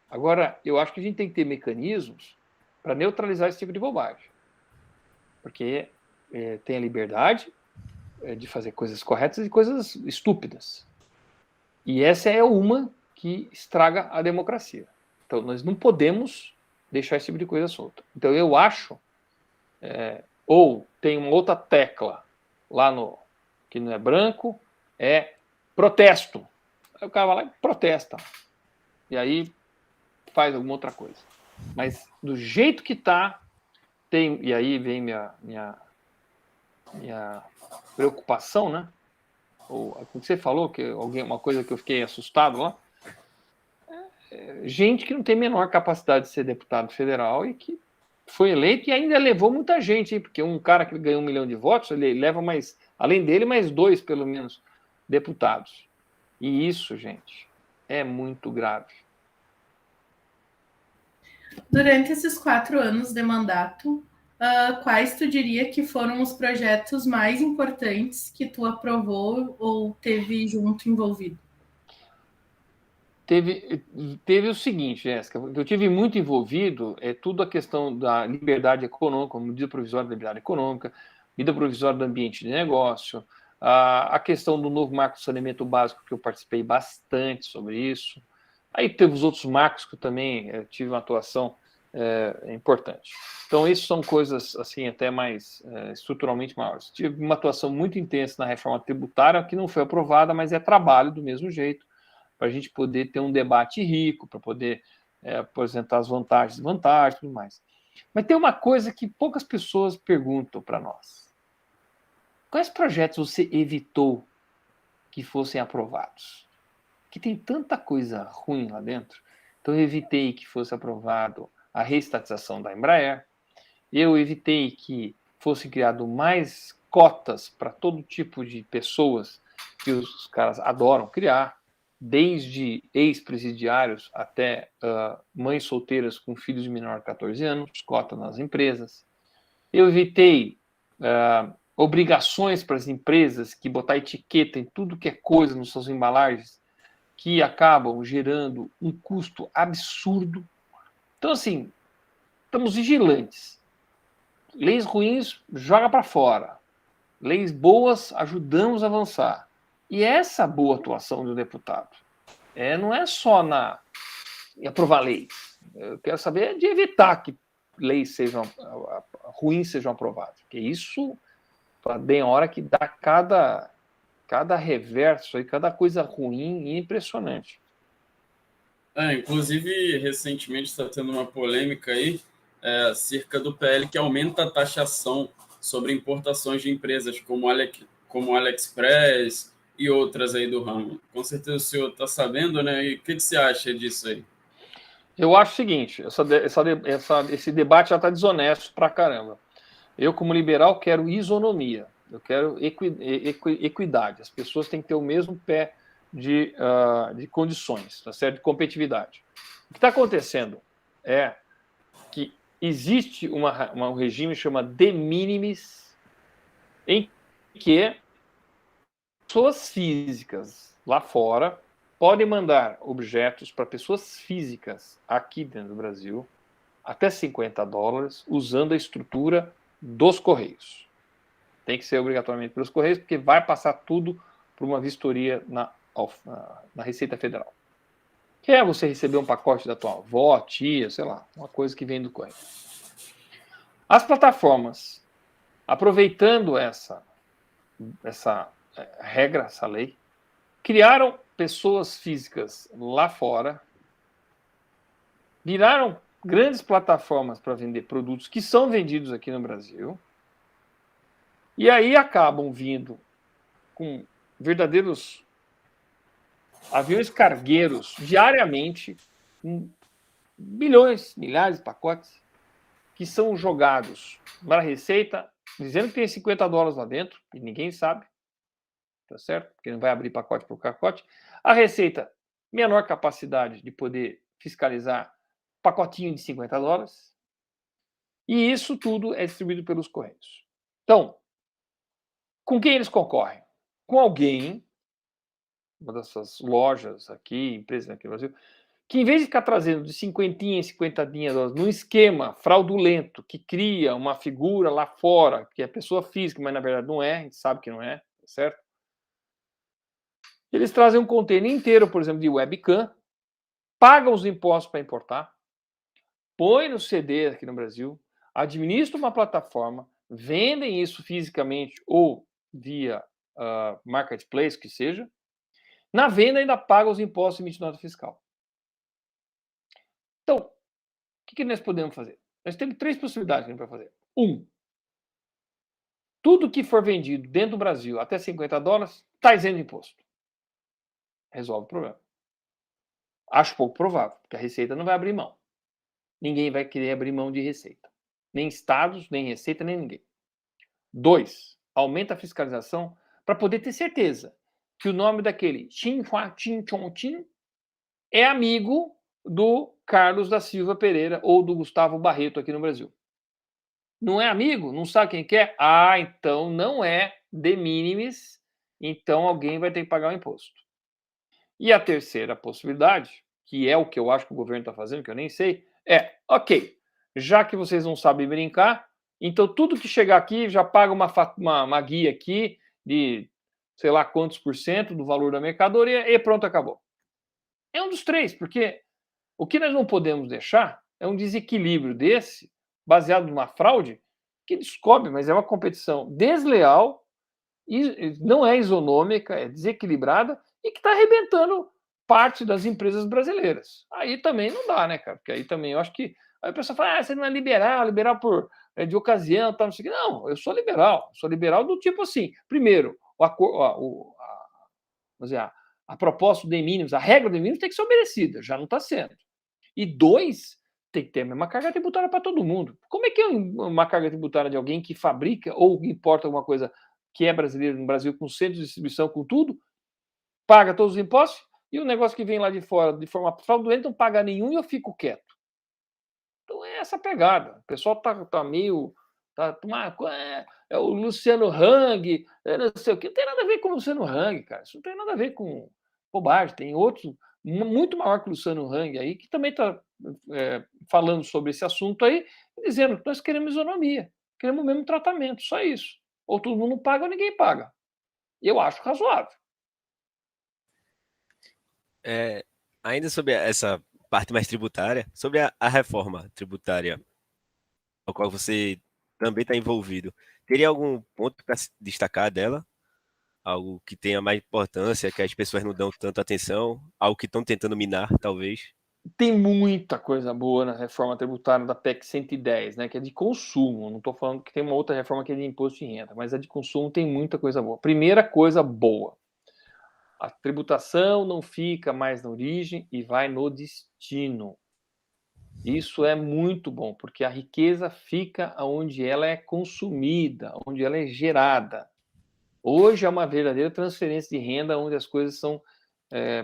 Agora, eu acho que a gente tem que ter mecanismos para neutralizar esse tipo de bobagem. Porque tem a liberdade de fazer coisas corretas e coisas estúpidas. E essa é uma que estraga a democracia. Então, nós não podemos deixar esse tipo de coisa solta. Então, eu acho, ou tem uma outra tecla lá que não é branco, é protesto. Aí o cara vai lá e protesta. E aí faz alguma outra coisa. Mas do jeito que está, e aí vem minha preocupação, né? Ou o que você falou, uma coisa que eu fiquei assustado lá, gente que não tem menor capacidade de ser deputado federal e que foi eleito e ainda levou muita gente, hein? Porque um cara que ganhou 1 milhão de votos, ele leva mais, além dele, mais 2, pelo menos, deputados. E isso, gente, é muito grave. Durante esses 4 anos de mandato, quais tu diria que foram os projetos mais importantes que tu aprovou ou teve junto envolvido? Teve o seguinte, Jéssica, eu tive muito envolvido, tudo a questão da liberdade econômica, medida provisória da liberdade econômica, medida provisória do ambiente de negócio, a questão do novo marco de saneamento básico, que eu participei bastante sobre isso. Aí teve os outros marcos que eu também tive uma atuação importante. Então, isso são coisas assim até mais estruturalmente maiores. Tive uma atuação muito intensa na reforma tributária, que não foi aprovada, mas é trabalho do mesmo jeito, para a gente poder ter um debate rico, para poder apresentar as vantagens e desvantagens e tudo mais. Mas tem uma coisa que poucas pessoas perguntam para nós. Quais projetos você evitou que fossem aprovados? Que tem tanta coisa ruim lá dentro. Então, eu evitei que fosse aprovado a reestatização da Embraer, eu evitei que fossem criadas mais cotas para todo tipo de pessoas que os caras adoram criar, desde ex-presidiários até mães solteiras com filhos de menor de 14 anos, cota nas empresas. Eu evitei obrigações para as empresas que botar etiqueta em tudo que é coisa nas suas embalagens, que acabam gerando um custo absurdo. Então, assim, estamos vigilantes. Leis ruins, joga para fora. Leis boas, ajudamos a avançar. E essa boa atuação do deputado não é só em aprovar leis. Eu quero saber de evitar que leis ruins sejam aprovadas. Porque isso, bem a hora que dá cada reverso, aí, cada coisa ruim e impressionante. Inclusive, recentemente está tendo uma polêmica aí acerca do PL que aumenta a taxação sobre importações de empresas como AliExpress e outras aí do ramo. Com certeza o senhor está sabendo, né? E o que você acha disso aí? Eu acho o seguinte, esse debate já está desonesto pra caramba. Eu, como liberal, quero isonomia. Eu quero equidade. As pessoas têm que ter o mesmo pé de condições, tá certo? De competitividade. O que está acontecendo é que existe um regime chamado de minimis, em que pessoas físicas lá fora podem mandar objetos para pessoas físicas aqui dentro do Brasil até $50 usando a estrutura dos Correios. Tem que ser obrigatoriamente pelos Correios, porque vai passar tudo por uma vistoria na Receita Federal. Que é você receber um pacote da tua avó, tia, sei lá, uma coisa que vem do Correio. As plataformas, aproveitando essa regra, essa lei, criaram pessoas físicas lá fora, viraram grandes plataformas para vender produtos que são vendidos aqui no Brasil, e aí acabam vindo com verdadeiros aviões cargueiros diariamente, com milhões, milhares de pacotes, que são jogados para a Receita, dizendo que tem $50 lá dentro, e ninguém sabe, tá certo? Porque não vai abrir pacote por pacote. A Receita, menor capacidade de poder fiscalizar pacotinho de $50, e isso tudo é distribuído pelos Correios. Então, com quem eles concorrem? Com alguém, uma dessas lojas aqui, empresas aqui no Brasil, que em vez de ficar trazendo de 50 em 50 $, num esquema fraudulento, que cria uma figura lá fora, que é pessoa física, mas na verdade não é, a gente sabe que não é, certo? Eles trazem um container inteiro, por exemplo, de webcam, pagam os impostos para importar, põe no CD aqui no Brasil, administra uma plataforma, vendem isso fisicamente ou via marketplace, que seja. Na venda ainda paga os impostos e emite nota fiscal. Então, o que nós podemos fazer? Nós temos 3 possibilidades que a gente vai fazer. 1. Tudo que for vendido dentro do Brasil até $50 está isento de imposto. Resolve o problema. Acho pouco provável, porque a Receita não vai abrir mão. Ninguém vai querer abrir mão de Receita. Nem estados, nem Receita, nem ninguém. 2. Aumenta a fiscalização para poder ter certeza que o nome daquele Xin Hua Chin Chong Chin é amigo do Carlos da Silva Pereira ou do Gustavo Barreto aqui no Brasil. Não é amigo? Não sabe quem que é? Ah, então não é de minimis, então alguém vai ter que pagar o imposto. E a terceira possibilidade, que é o que eu acho que o governo está fazendo, que eu nem sei, é, ok, já que vocês não sabem brincar, então tudo que chegar aqui já paga uma guia aqui de sei lá quantos % do valor da mercadoria e pronto, acabou. É um dos 3, porque o que nós não podemos deixar é um desequilíbrio desse, baseado numa fraude, que descobre, mas é uma competição desleal, e não é isonômica, é desequilibrada, e que está arrebentando parte das empresas brasileiras. Aí também não dá, né, cara? Porque aí também eu acho que... Aí a pessoa fala, você não é liberal de ocasião, tal, não sei o quê. Não, eu sou liberal do tipo assim, primeiro, a proposta de mínimos, a regra de mínimos tem que ser obedecida, já não está sendo. E 2, tem que ter a mesma carga tributária para todo mundo. Como é que é uma carga tributária de alguém que fabrica ou importa alguma coisa que é brasileiro no Brasil, com centro de distribuição, com tudo, paga todos os impostos, e o negócio que vem lá de fora de forma fraudulenta não paga nenhum e eu fico quieto. Então é essa pegada. O pessoal tá meio... é o Luciano Hang, não sei o que. Não tem nada a ver com o Luciano Hang, cara. Isso não tem nada a ver com bobagem. Tem outro muito maior que o Luciano Hang aí, que também está falando sobre esse assunto aí, dizendo que nós queremos isonomia, queremos o mesmo tratamento, só isso. Ou todo mundo paga ou ninguém paga. Eu acho razoável. Ainda sobre essa parte mais tributária, sobre a reforma tributária, ao qual você também está envolvido, teria algum ponto para destacar dela? Algo que tenha mais importância, que as pessoas não dão tanta atenção, algo que estão tentando minar, talvez? Tem muita coisa boa na reforma tributária da PEC 110, né, que é de consumo. Não estou falando que tem uma outra reforma que é de imposto de renda, mas a de consumo tem muita coisa boa. Primeira coisa boa, a tributação não fica mais na origem e vai no destino. Isso é muito bom, porque a riqueza fica onde ela é consumida, onde ela é gerada. Hoje é uma verdadeira transferência de renda, onde as coisas são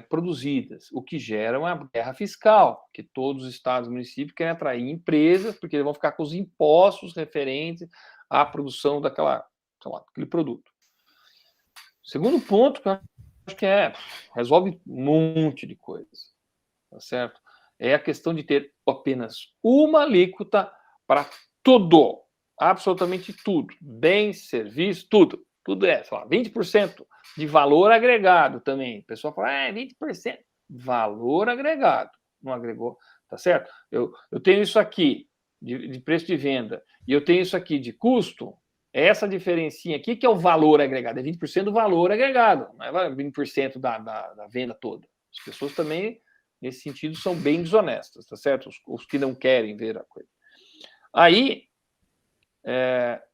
produzidas, o que gera uma guerra fiscal, que todos os estados e municípios querem atrair empresas, porque eles vão ficar com os impostos referentes à produção daquele produto. Segundo ponto, que eu acho que resolve um monte de coisas, tá certo? É a questão de ter apenas uma alíquota para tudo, absolutamente tudo, bens, serviços, tudo. Tudo sei lá, 20% de valor agregado também. O pessoal fala, 20%. Valor agregado. Não agregou, tá certo? Eu tenho isso aqui de preço de venda e eu tenho isso aqui de custo. Essa diferencinha aqui que é o valor agregado. É 20% do valor agregado. Não é 20% da venda toda. As pessoas também, nesse sentido, são bem desonestas, tá certo? Os que não querem ver a coisa. Aí,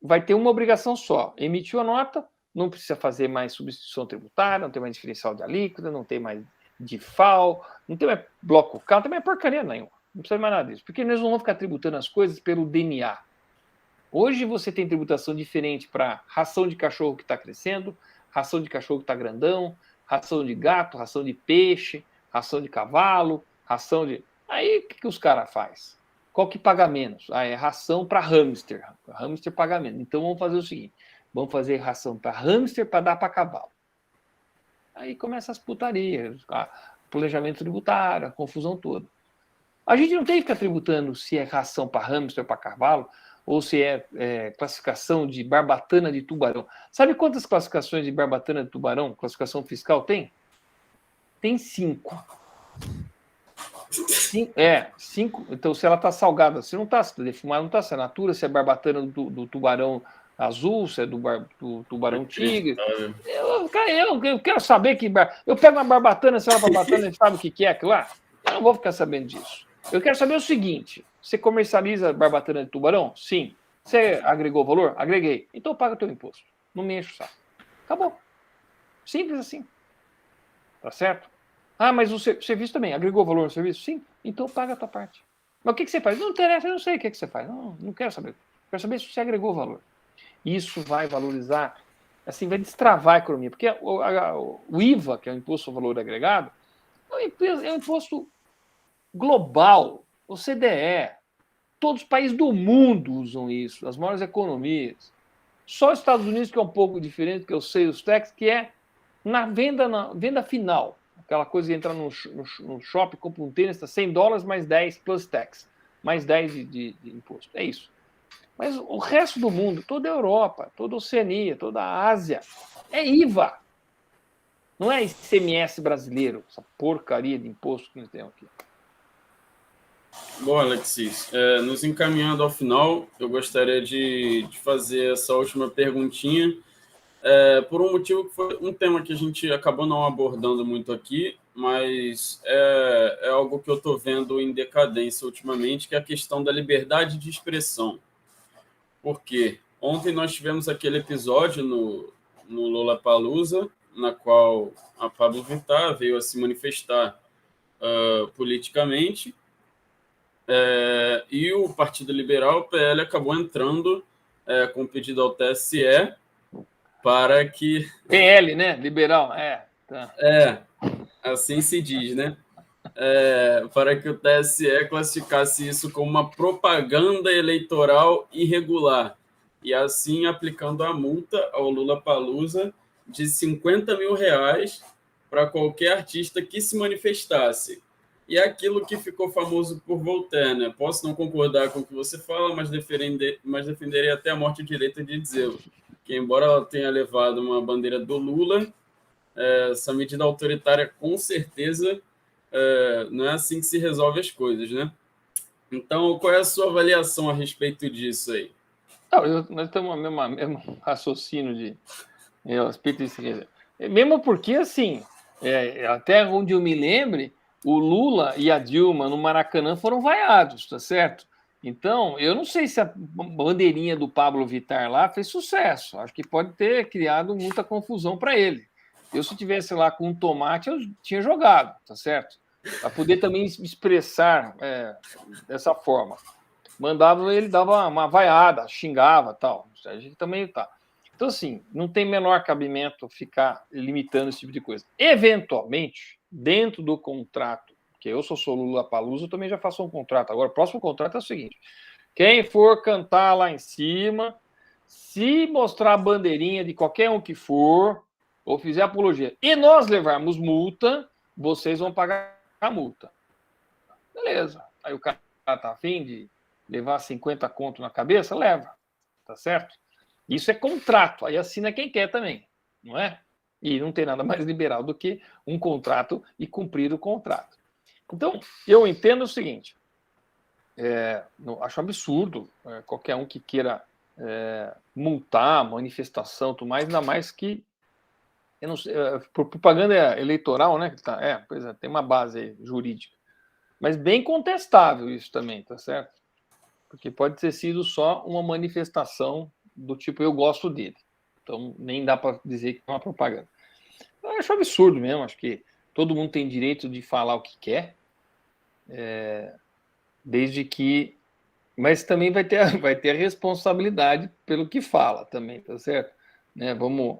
vai ter uma obrigação só. Emitiu a nota, não precisa fazer mais substituição tributária, não tem mais diferencial de alíquota, não tem mais DIFAL, não tem mais bloco K, não tem mais porcaria nenhuma. Não precisa mais nada disso. Porque eles não vão ficar tributando as coisas pelo DNA. Hoje você tem tributação diferente para ração de cachorro que está crescendo, ração de cachorro que está grandão, ração de gato, ração de peixe, ração de cavalo, ração de... Aí o que os caras fazem? Qual que paga menos? É ração para hamster. Hamster paga menos. Então vamos fazer o seguinte: vamos fazer ração para hamster para dar para cavalo. Aí começa as putarias, planejamento tributário, a confusão toda. A gente não tem que ficar tributando se é ração para hamster ou para cavalo, ou se é classificação de barbatana de tubarão. Sabe quantas classificações de barbatana de tubarão, classificação fiscal, tem? Tem 5. 5. Então, se ela está salgada, se não está, se defumada, não está, se é natura, se é barbatana do tubarão azul, se é do tubarão tigre. Eu quero saber que... Eu pego uma barbatana, se ela é barbatana, e sabe o que é aquilo lá? Eu não vou ficar sabendo disso. Eu quero saber o seguinte: você comercializa barbatana de tubarão? Sim. Você agregou valor? Agreguei. Então paga o teu imposto. Não me enche o saco. Acabou. Simples assim. Tá certo? Mas o serviço também, agregou valor no serviço? Sim, então paga a tua parte. Mas o que você faz? Não interessa, eu não sei o que você faz. Não quero saber. Quero saber se você agregou valor. Isso vai valorizar, assim, vai destravar a economia. Porque o IVA, que é o Imposto ao Valor Agregado, é um imposto global. O CDE, todos os países do mundo usam isso, as maiores economias. Só os Estados Unidos, que é um pouco diferente, que eu sei os tax, que é na venda final. Aquela coisa de entrar no shopping, compra um tênis, está $100 mais 10 plus tax, mais 10 de imposto. É isso. Mas o resto do mundo, toda a Europa, toda a Oceania, toda a Ásia, é IVA. Não é ICMS brasileiro, essa porcaria de imposto que nós temos aqui. Bom, Alexis, nos encaminhando ao final, eu gostaria de fazer essa última perguntinha. Por um motivo que foi um tema que a gente acabou não abordando muito aqui, mas é algo que eu estou vendo em decadência ultimamente, que é a questão da liberdade de expressão. Por quê? Ontem nós tivemos aquele episódio no Lollapalooza, na qual a Pablo Vittar veio a se manifestar politicamente, e o Partido Liberal, o PL, acabou entrando com um pedido ao TSE para que... PL, né? Liberal, tá. Assim se diz, né? Para que o TSE classificasse isso como uma propaganda eleitoral irregular, e assim aplicando a multa ao Lollapalooza de R$50 mil para qualquer artista que se manifestasse. E é aquilo que ficou famoso por Voltaire, né? Posso não concordar com o que você fala, mas defenderei até a morte o direito de dizê-lo. Que, embora ela tenha levado uma bandeira do Lula, essa medida autoritária, com certeza, não é assim que se resolve as coisas, né? Então, qual é a sua avaliação a respeito disso aí? Nós temos o mesmo raciocínio a respeito disso. Mesmo porque, assim, até onde eu me lembre, o Lula e a Dilma no Maracanã foram vaiados, tá certo? Então, eu não sei se a bandeirinha do Pablo Vittar lá fez sucesso. Acho que pode ter criado muita confusão para ele. Eu, se tivesse lá com um tomate, eu tinha jogado, tá certo? Para poder também expressar dessa forma. Mandava, ele dava uma vaiada, xingava, tal. A gente também tá. Então, assim, não tem menor cabimento ficar limitando esse tipo de coisa. Eventualmente, dentro do contrato, que eu sou Lollapalooza, eu também já faço um contrato. Agora, o próximo contrato é o seguinte: quem for cantar lá em cima, se mostrar a bandeirinha de qualquer um que for, ou fizer apologia, e nós levarmos multa, vocês vão pagar a multa. Beleza. Aí o cara tá afim de levar 50 conto na cabeça? Leva. Tá certo? Isso é contrato. Aí assina quem quer também, não é? E não tem nada mais liberal do que um contrato e cumprir o contrato. Então, eu entendo o seguinte: acho absurdo qualquer um que queira multar manifestação, tudo mais, ainda mais que eu não sei, por propaganda eleitoral, né? Pois é, tem uma base jurídica. Mas bem contestável isso também, tá certo? Porque pode ter sido só uma manifestação do tipo, eu gosto dele. Então, nem dá para dizer que é uma propaganda. Eu acho absurdo mesmo, acho que todo mundo tem direito de falar o que quer, desde que... Mas também vai ter a responsabilidade pelo que fala também, tá certo? Né? Vamos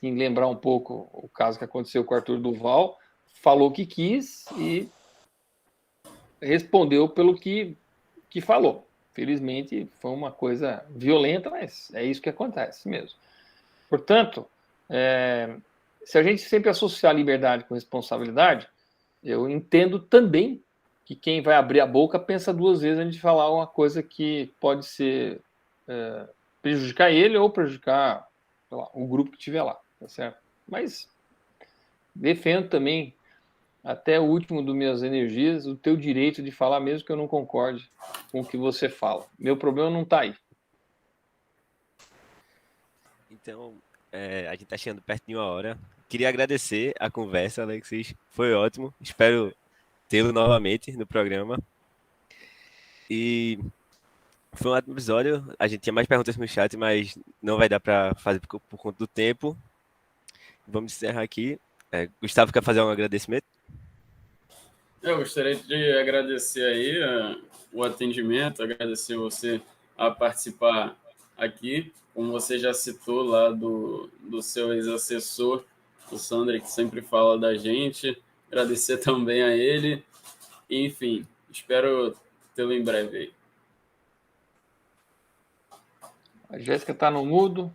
lembrar um pouco o caso que aconteceu com o Arthur Duval, falou o que quis e respondeu pelo que falou. Felizmente, foi uma coisa violenta, mas é isso que acontece mesmo. Portanto, se a gente sempre associar liberdade com responsabilidade, eu entendo também que quem vai abrir a boca pensa duas vezes antes de falar uma coisa que pode ser prejudicar ele ou prejudicar, sei lá, o grupo que estiver lá, tá certo? Mas defendo também, até o último das minhas energias, o teu direito de falar, mesmo que eu não concorde com o que você fala. Meu problema não está aí. Então, a gente está chegando perto de uma hora. Queria agradecer a conversa, Alexis. Foi ótimo. Espero tê-lo novamente no programa. E foi um ótimo episódio. A gente tinha mais perguntas no chat, mas não vai dar para fazer por conta do tempo. Vamos encerrar aqui. Gustavo, quer fazer um agradecimento? Eu gostaria de agradecer aí o atendimento, agradecer você a participar aqui, como você já citou lá do seu ex-assessor, o Sandro, que sempre fala da gente, agradecer também a ele, enfim, espero tê-lo em breve aí. A Jéssica está no mudo.